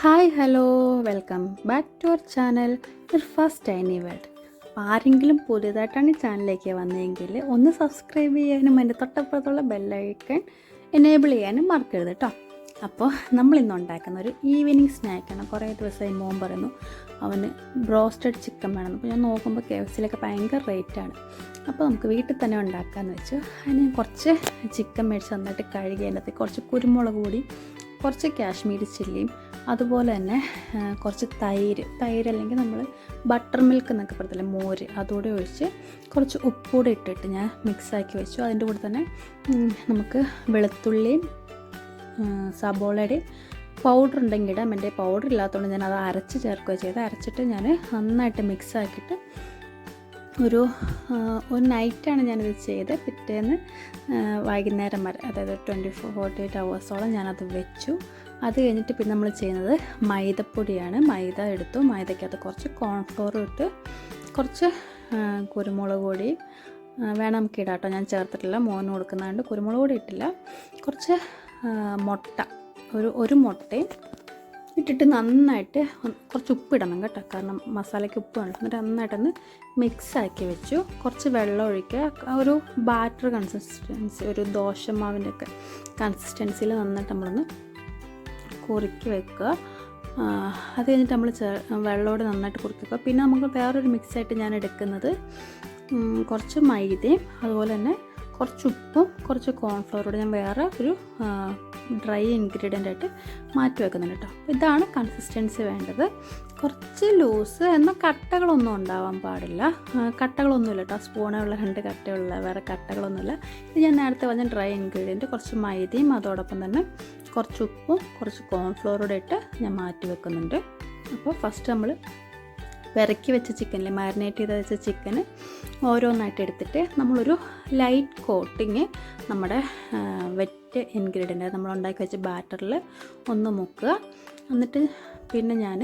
Hi hello welcome back to our channel first tiny world. അപ്പോൾ ആരെങ്കിലും പുതിയതായിട്ടാണ് ഈ ചാനലിലേക്ക് വന്നതെങ്കിൽ ഒന്ന് സബ്സ്ക്രൈബ് ചെയ്യാനും അതിൻ്റെ തൊട്ടപ്പുറത്തുള്ള ബെല്ലൈക്കൺ എനേബിൾ ചെയ്യാനും മറക്കരുത് കേട്ടോ. അപ്പോൾ നമ്മളിന്ന് ഉണ്ടാക്കുന്ന ഒരു ഈവനിങ് സ്നാക്കാണ്. കുറേ ദിവസമായി മോൻ പറയുന്നു അവന് ബ്രോസ്റ്റഡ് ചിക്കൻ വേണം. അപ്പോൾ ഞാൻ നോക്കുമ്പോൾ KFCയിലൊക്കെ ഭയങ്കര റേറ്റാണ്. അപ്പോൾ നമുക്ക് വീട്ടിൽ തന്നെ ഉണ്ടാക്കാമെന്ന് വെച്ചു. അതിന് കുറച്ച് ചിക്കൻ മേടിച്ച് നന്നായിട്ട് കഴുകി അതിനകത്ത് കുറച്ച് കുരുമുളക് പൊടി, കുറച്ച് കാശ്മീരി ചില്ലിയും, അതുപോലെ തന്നെ കുറച്ച് തൈര് അല്ലെങ്കിൽ നമ്മൾ ബട്ടർ മിൽക്ക് എന്നൊക്കെ പറയത്തില്ലേ, മോര്, അതുകൂടെ ഒഴിച്ച് കുറച്ച് ഉപ്പൂടെ ഇട്ടിട്ട് ഞാൻ മിക്സാക്കി വെച്ചു. അതിൻ്റെ കൂടെ തന്നെ നമുക്ക് വെളുത്തുള്ളിയും സബോളയുടെയും പൗഡർ ഉണ്ടെങ്കിൽ ഇടാം. എൻ്റെ പൗഡർ ഇല്ലാത്തതുകൊണ്ട് ഞാൻ അത് അരച്ച് ചേർക്കുകയോ ചെയ്ത് അരച്ചിട്ട് ഞാൻ നന്നായിട്ട് മിക്സാക്കിയിട്ട് ഒരു നൈറ്റാണ് ഞാനിത് ചെയ്ത്. പിറ്റേന്ന് വൈകുന്നേരം വരെ, അതായത് 48 ഹവേഴ്സോളം ഞാനത് വെച്ചു. അത് കഴിഞ്ഞിട്ട് പിന്നെ നമ്മൾ ചെയ്യുന്നത് മൈദപ്പൊടിയാണ്. മൈദ എടുത്തു. മൈദയ്ക്കകത്ത് കുറച്ച് കോൺഫ്ലോർ ഇട്ട് കുറച്ച് കുരുമുളക് പൊടി വേണം നമുക്ക് ഇടാം കേട്ടോ. ഞാൻ ചേർത്തിട്ടില്ല, മോന് കൊടുക്കുന്നതുകൊണ്ട് കുരുമുളക് പൊടി ഇട്ടില്ല. കുറച്ച് മുട്ട, ഒരു മുട്ടയും ഇട്ടിട്ട് നന്നായിട്ട് കുറച്ച് ഉപ്പിടണം കേട്ടോ, കാരണം മസാലയ്ക്ക് ഉപ്പ് വേണം. എന്നിട്ട് നന്നായിട്ടൊന്ന് മിക്സാക്കി വെച്ചു. കുറച്ച് വെള്ളം ഒഴിക്കുക. ഒരു ബാറ്റർ കൺസിസ്റ്റൻസി, ഒരു ദോശമാവിൻ്റെ ഒക്കെ കൺസിസ്റ്റൻസിയിൽ നന്നായിട്ട് നമ്മളൊന്ന് കുറുക്കി വെക്കുക. അത് കഴിഞ്ഞിട്ട് നമ്മൾ വെള്ളത്തോടെ നന്നായിട്ട് കുറുക്കി വെക്കുക. പിന്നെ നമുക്ക് വേറൊരു മിക്സായിട്ട് ഞാൻ എടുക്കുന്നത് കുറച്ച് മൈദയും അതുപോലെ തന്നെ കുറച്ച് ഉപ്പും കുറച്ച് കോൺഫ്ലവറോട് ഞാൻ വേറെ ഒരു ഡ്രൈ ഇൻഗ്രീഡിയൻ്റ് ആയിട്ട് മാറ്റി വെക്കുന്നുണ്ട് കേട്ടോ. അപ്പോൾ ഇതാണ് കൺസിസ്റ്റൻസി വേണ്ടത്. കുറച്ച് ലൂസ്, എന്നാൽ കട്ടകളൊന്നും ഉണ്ടാവാൻ പാടില്ല. കട്ടകളൊന്നുമില്ല കേട്ടോ. സ്പൂണുള്ള 2 കട്ടയുള്ള, വേറെ കട്ടകളൊന്നുമില്ല. ഇത് ഞാൻ നേരത്തെ പറഞ്ഞ ഡ്രൈ ഇൻഗ്രീഡിയൻറ്റ് കുറച്ച് മൈദയും അതോടൊപ്പം തന്നെ കുറച്ച് ഉപ്പും കുറച്ച് കോൺഫ്ലവറോടെ ഇട്ട് ഞാൻ മാറ്റി വെക്കുന്നുണ്ട്. അപ്പോൾ ഫസ്റ്റ് നമ്മൾ വിറക്കി വെച്ച ചിക്കനിൽ മാരിനേറ്റ് ചെയ്ത് വെച്ച ചിക്കന് ഓരോന്നായിട്ട് എടുത്തിട്ട് നമ്മളൊരു ലൈറ്റ് കോട്ടിങ് നമ്മുടെ വെറ്റ് ഇൻഗ്രീഡിയൻ്റ് നമ്മൾ ഉണ്ടാക്കി വെച്ച ബാറ്ററിൽ ഒന്ന് മുക്കുക. എന്നിട്ട് പിന്നെ ഞാൻ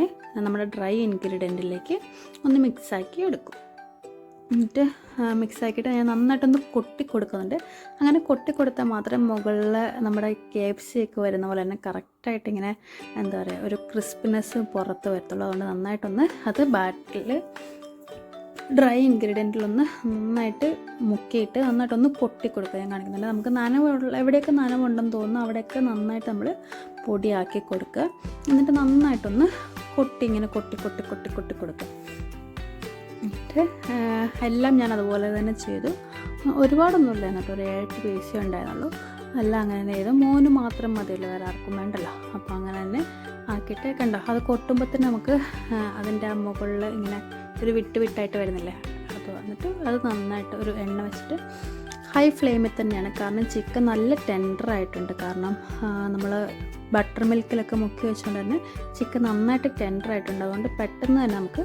നമ്മുടെ ഡ്രൈ ഇൻഗ്രീഡിയൻറ്റിലേക്ക് ഒന്ന് മിക്സാക്കി എടുക്കും. എന്നിട്ട് മിക്സാക്കിയിട്ട് ഞാൻ നന്നായിട്ടൊന്ന് കൊട്ടി കൊടുക്കുന്നുണ്ട്. അങ്ങനെ കൊട്ടി കൊടുത്താൽ മാത്രമേ മുകളിൽ നമ്മുടെ KFC ഒക്കെ വരുന്ന പോലെ തന്നെ കറക്റ്റായിട്ട് ഇങ്ങനെ എന്താ പറയുക, ഒരു ക്രിസ്പിനെസ് പുറത്ത് വരത്തുള്ളൂ. അതുകൊണ്ട് നന്നായിട്ടൊന്ന് അത് ബാറ്റിൽ ഡ്രൈ ഇൻഗ്രീഡിയൻറ്റിലൊന്ന് നന്നായിട്ട് മുക്കിയിട്ട് നന്നായിട്ടൊന്ന് കൊട്ടി കൊടുക്കുക. ഞാൻ കാണിക്കുന്നുണ്ട്. നമുക്ക് എവിടെയൊക്കെ നനവുണ്ടെന്ന് തോന്നുന്നു അവിടെയൊക്കെ നന്നായിട്ട് നമ്മൾ പൊടിയാക്കി കൊടുക്കുക. എന്നിട്ട് നന്നായിട്ടൊന്ന് ഇങ്ങനെ കൊട്ടി കൊടുക്കുക. എന്നിട്ട് എല്ലാം ഞാൻ അതുപോലെ തന്നെ ചെയ്തു. ഒരുപാടൊന്നുമില്ല എന്നിട്ട് ഒരു 7 പീസേ ഉണ്ടായിരുന്നുള്ളൂ. എല്ലാം അങ്ങനെ ചെയ്തു. മോന് മാത്രം മതിയല്ലോ, വേറെ ആർക്കും വേണ്ടല്ലോ. അപ്പോൾ അങ്ങനെ തന്നെ ആക്കിയിട്ട് കണ്ടോ, അത് കൊട്ടുമ്പോൾ തന്നെ നമുക്ക് അതിൻ്റെ ആ മുകളിൽ ഇങ്ങനെ ഒരു വിട്ടായിട്ട് വരുന്നില്ലേ, അത് വന്നിട്ട് അത് നന്നായിട്ട് ഒരു എണ്ണ വെച്ചിട്ട് ഹൈ ഫ്ലെയിമിൽ തന്നെയാണ്. കാരണം ചിക്കൻ നല്ല ടെൻഡറായിട്ടുണ്ട്. കാരണം നമ്മൾ ബട്ടർ മിൽക്കിലൊക്കെ മുക്കി വെച്ചുകൊണ്ട് തന്നെ ചിക്കൻ നന്നായിട്ട് ടെൻഡറായിട്ടുണ്ട്. അതുകൊണ്ട് പെട്ടെന്ന് തന്നെ നമുക്ക്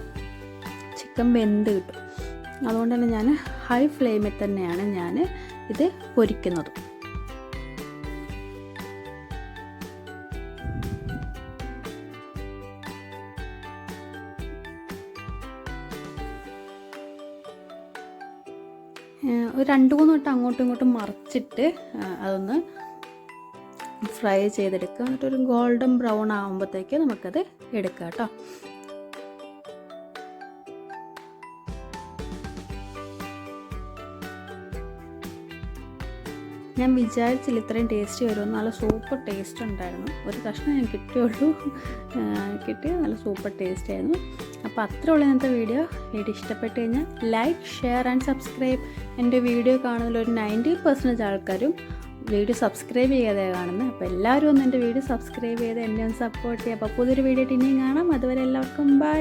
ചിക്കൻ വെന്ത് കിട്ടും. അതുകൊണ്ട് തന്നെ ഞാൻ ഹൈ ഫ്ലെയിമിൽ തന്നെയാണ് ഞാൻ ഇത് പൊരിക്കുന്നത്. ഒരു 2-3 വട്ടം അങ്ങോട്ടും ഇങ്ങോട്ടും മറിച്ചിട്ട് അതൊന്ന് ഫ്രൈ ചെയ്തെടുക്കുക. എന്നിട്ടൊരു ഗോൾഡൻ ബ്രൗൺ ആകുമ്പോഴത്തേക്ക് നമുക്കത് എടുക്കാം കേട്ടോ. ഞാൻ വിചാരിച്ചില്ല ഇത്രയും ടേസ്റ്റ് വരുമെന്ന്. നല്ല സൂപ്പർ ടേസ്റ്റ് ഉണ്ടായിരുന്നു. ഒരു കഷ്ണം ഞാൻ കിട്ടിയുള്ളൂ, കിട്ടി. നല്ല സൂപ്പർ ടേസ്റ്റ് ആയിരുന്നു. അപ്പോൾ അത്രേ ഉള്ളൂ ഇന്നത്തെ വീഡിയോ ഇഷ്ടപ്പെട്ട് കഴിഞ്ഞാൽ ലൈക്ക്, ഷെയർ ആൻഡ് സബ്സ്ക്രൈബ്. എൻ്റെ വീഡിയോ കാണുന്നതിൽ ഒരു 90% ആൾക്കാരും വീഡിയോ സബ്സ്ക്രൈബ് ചെയ്യാതെ കാണുന്നത്. അപ്പോൾ എല്ലാവരും ഒന്ന് എൻ്റെ വീഡിയോ സബ്സ്ക്രൈബ് ചെയ്ത് എന്നെ ഒന്ന് സപ്പോർട്ട് ചെയ്യുക. അപ്പോൾ പുതിയൊരു വീഡിയോ ആയിട്ട് ഇനിയും കാണാം. അതുവരെ എല്ലാവർക്കും ബൈ.